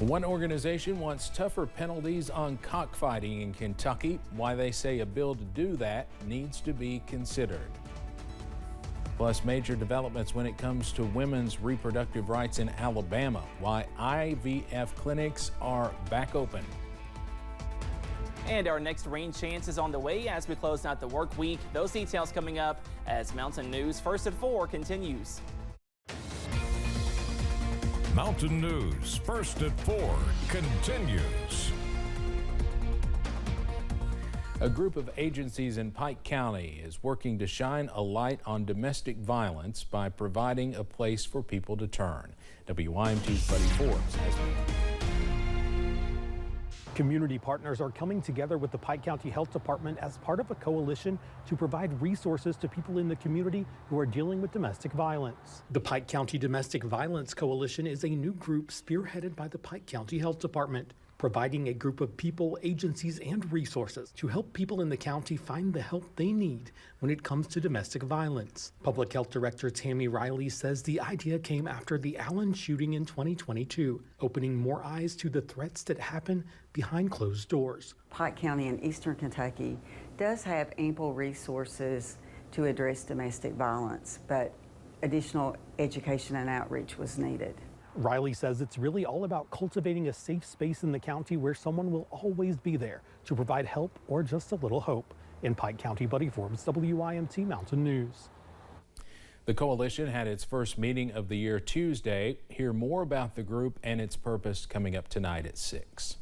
One organization wants tougher penalties on cockfighting in Kentucky. Why they say a bill to do that needs to be considered. Plus, major developments when it comes to women's reproductive rights in Alabama. Why IVF clinics are back open. And our next rain chance is on the way as we close out the work week. Those details coming up as Mountain News First at 4 continues. Mountain News First at 4 continues. A group of agencies in Pike County is working to shine a light on domestic violence by providing a place for people to turn. WYMT's Buddy Forbes has more. Community partners are coming together with the Pike County Health Department as part of a coalition to provide resources to people in the community who are dealing with domestic violence. The Pike County Domestic Violence Coalition is a new group spearheaded by the Pike County Health Department, providing a group of people, agencies, and resources to help people in the county find the help they need when it comes to domestic violence. Public Health Director Tammy Riley says the idea came after the Allen shooting in 2022, opening more eyes to the threats that happen behind closed doors. Pike County in eastern Kentucky does have ample resources to address domestic violence, but additional education and outreach was needed. Riley says it's really all about cultivating a safe space in the county where someone will always be there to provide help or just a little hope. In Pike County, Buddy Forbes, WYMT Mountain News. The coalition had its first meeting of the year Tuesday. Hear more about the group and its purpose coming up tonight at 6.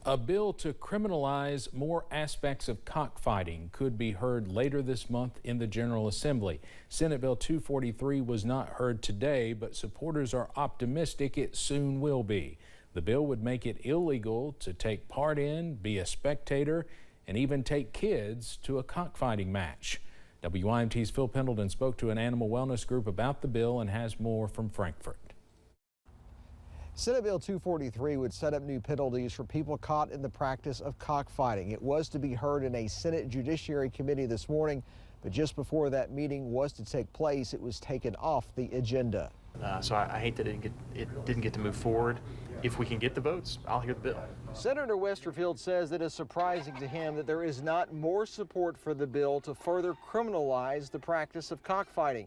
A bill to criminalize more aspects of cockfighting could be heard later this month in the General Assembly. Senate Bill 243 was not heard today, but supporters are optimistic it soon will be. The bill would make it illegal to take part in, be a spectator, and even take kids to a cockfighting match. WYMT's Phil Pendleton spoke to an animal wellness group about the bill and has more from Frankfort. Senate Bill 243 would set up new penalties for people caught in the practice of cockfighting. It was to be heard in a Senate Judiciary Committee this morning, but just before that meeting was to take place, it was taken off the agenda. So I hate that it didn't get to move forward. If we can get the votes, I'll hear the bill. Senator Westerfield says that it's surprising to him that there is not more support for the bill to further criminalize the practice of cockfighting.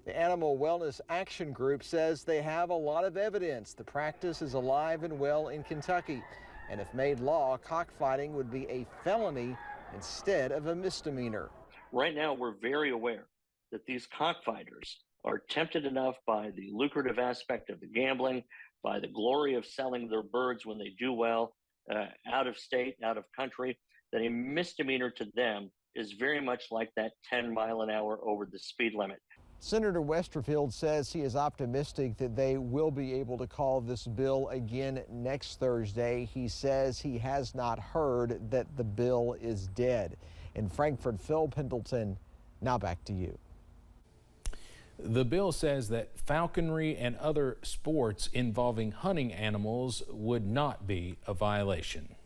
The Animal Wellness Action Group says they have a lot of evidence the practice is alive and well in Kentucky, and if made law, cockfighting would be a felony instead of a misdemeanor. Right now, we're very aware that these cockfighters are tempted enough by the lucrative aspect of the gambling, by the glory of selling their birds when they do well, out of state, out of country, that a misdemeanor to them is very much like that 10-mile-an-hour over the speed limit. Senator Westerfield says he is optimistic that they will be able to call this bill again next Thursday. He says he has not heard that the bill is dead. In Frankfort, Phil Pendleton, now back to you. The bill says that falconry and other sports involving hunting animals would not be a violation.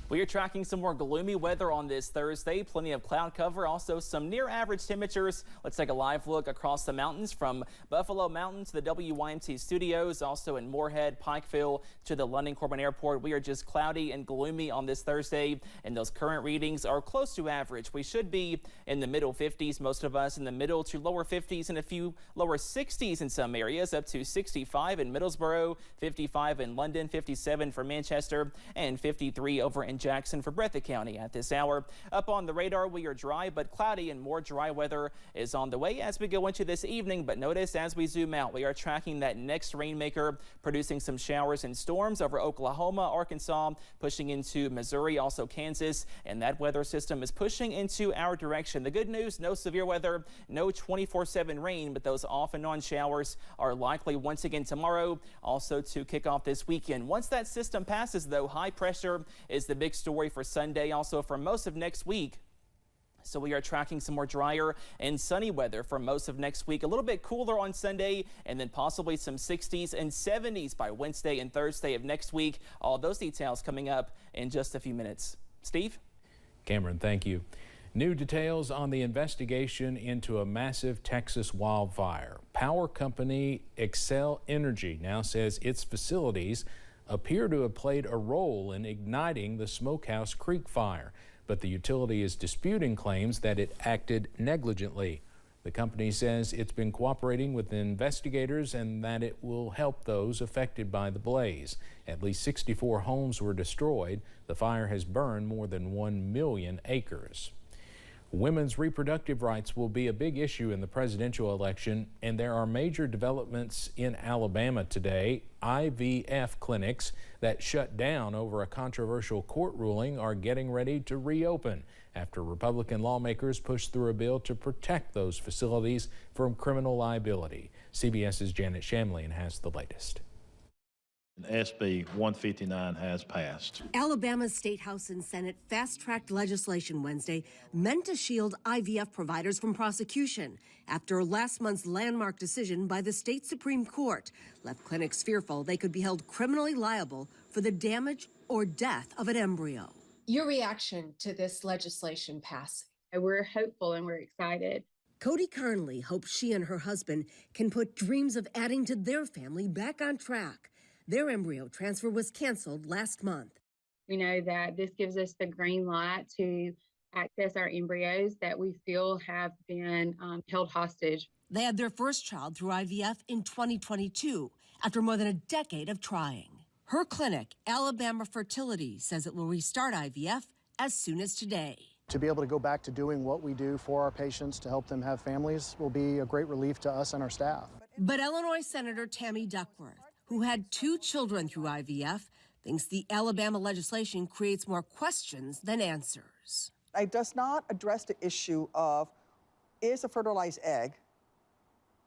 We are tracking some more gloomy weather on this Thursday. Plenty of cloud cover, also some near average temperatures. Let's take a live look across the mountains from Buffalo Mountain to the WYMT studios, also in Moorhead, Pikeville to the London Corbin Airport. We are just cloudy and gloomy on this Thursday, and those current readings are close to average. We should be in the middle 50s, most of us in the middle to lower 50s and a few lower 60s in some areas, up to 65 in Middlesboro, 55 in London, 57 for Manchester, and 53 over in Jackson for Breathitt County at this hour. Up on the radar, we are dry but cloudy, and more dry weather is on the way as we go into this evening. But notice as we zoom out, we are tracking that next rainmaker, producing some showers and storms over Oklahoma, Arkansas, pushing into Missouri, also Kansas, and that weather system is pushing into our direction. The good news, no severe weather, no 24/7 rain, but those off and on showers are likely once again tomorrow, also to kick off this weekend. Once that system passes, though, high pressure is the big story for Sunday, also for most of next week. So we are tracking some more drier and sunny weather for most of next week. A little bit cooler on Sunday, and then possibly some 60s and 70s by Wednesday and Thursday of next week. All those details coming up in just a few minutes. Steve? Cameron, thank you. New details on the investigation into a massive Texas wildfire. Power company Xcel Energy now says its facilities appear to have played a role in igniting the Smokehouse Creek fire, but the utility is disputing claims that it acted negligently. The company says it's been cooperating with investigators and that it will help those affected by the blaze. At least 64 homes were destroyed. The fire has burned more than 1 million acres. Women's reproductive rights will be a big issue in the presidential election, and there are major developments in Alabama today. IVF clinics that shut down over a controversial court ruling are getting ready to reopen after Republican lawmakers pushed through a bill to protect those facilities from criminal liability. CBS's Janet Shamlian has the latest. SB 159 has passed. Alabama's State House and Senate fast-tracked legislation Wednesday meant to shield IVF providers from prosecution after last month's landmark decision by the state Supreme Court left clinics fearful they could be held criminally liable for the damage or death of an embryo. Your reaction to this legislation passing? We're hopeful and we're excited. Cody Carnley hopes she and her husband can put dreams of adding to their family back on track. Their embryo transfer was canceled last month. We know that this gives us the green light to access our embryos that we feel have been held hostage. They had their first child through IVF in 2022 after more than a decade of trying. Her clinic, Alabama Fertility, says it will restart IVF as soon as today. To be able to go back to doing what we do for our patients to help them have families will be a great relief to us and our staff. But Illinois Senator Tammy Duckworth, who had 2 children through IVF, thinks the Alabama legislation creates more questions than answers. It does not address the issue of, is a fertilized egg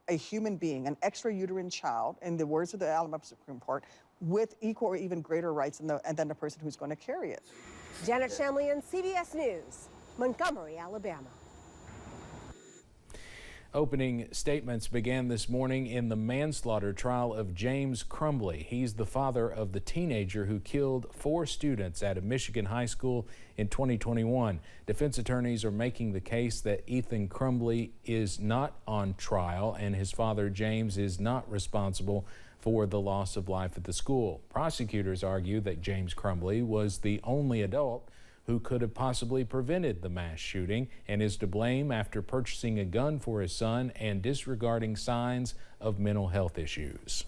a human being, an extrauterine child, in the words of the Alabama Supreme Court, with equal or even greater rights than the person who's going to carry it. Janet Shamlian, CBS News, Montgomery, Alabama. Opening statements began this morning in the manslaughter trial of James Crumbley. He's the father of the teenager who killed 4 students at a Michigan high school in 2021. Defense attorneys are making the case that Ethan Crumbley is not on trial and his father James is not responsible for the loss of life at the school. Prosecutors argue that James Crumbley was the only adult who could have possibly prevented the mass shooting and is to blame after purchasing a gun for his son and disregarding signs of mental health issues.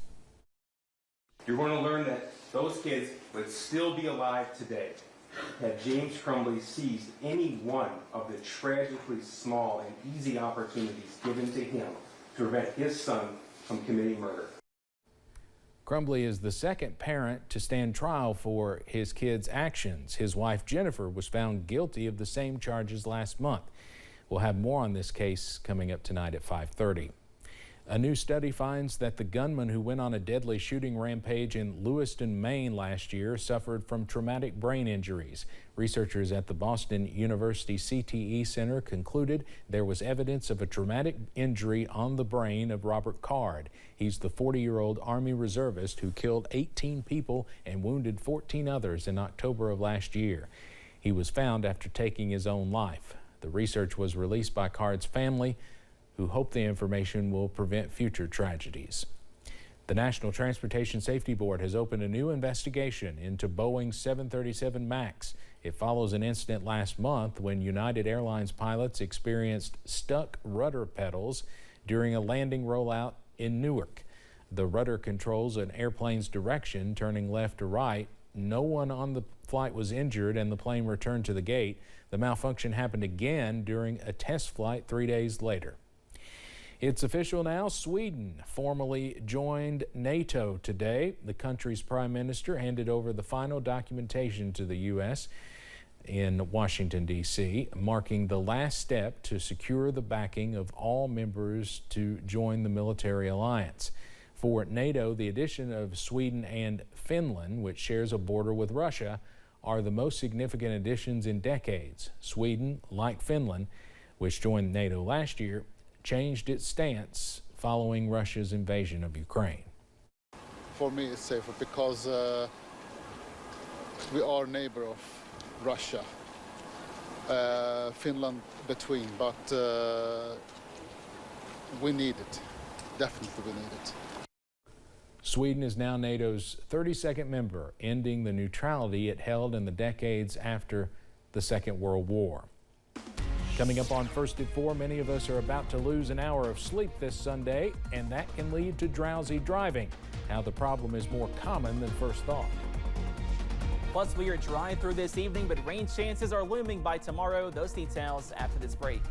You're going to learn that those kids would still be alive today had James Crumbley seized any one of the tragically small and easy opportunities given to him to prevent his son from committing murder. Crumbley is the second parent to stand trial for his kid's actions. His wife, Jennifer, was found guilty of the same charges last month. We'll have more on this case coming up tonight at 5:30. A new study finds that the gunman who went on a deadly shooting rampage in Lewiston, Maine last year suffered from traumatic brain injuries. Researchers at the Boston University CTE Center concluded there was evidence of a traumatic injury on the brain of Robert Card. He's the 40-year-old Army reservist who killed 18 people and wounded 14 others in October of last year. He was found after taking his own life. The research was released by Card's family, who hope the information will prevent future tragedies. The National Transportation Safety Board has opened a new investigation into Boeing's 737 MAX. It follows an incident last month when United Airlines pilots experienced stuck rudder pedals during a landing rollout in Newark. The rudder controls an airplane's direction, turning left or right. No one on the flight was injured and the plane returned to the gate. The malfunction happened again during a test flight 3 days later. It's official now. Sweden formally joined NATO today. The country's prime minister handed over the final documentation to the U.S. in Washington, D.C., marking the last step to secure the backing of all members to join the military alliance. For NATO, the addition of Sweden and Finland, which shares a border with Russia, are the most significant additions in decades. Sweden, like Finland, which joined NATO last year, changed its stance following Russia's invasion of Ukraine. For me, it's safer because we are a neighbor of Russia. Finland between, but we need it. Definitely we need it. Sweden is now NATO's 32nd member, ending the neutrality it held in the decades after the Second World War. Coming up on First at 4, many of us are about to lose an hour of sleep this Sunday, and that can lead to drowsy driving. How the problem is more common than first thought. Plus, we are dry through this evening, but rain chances are looming by tomorrow. Those details after this break.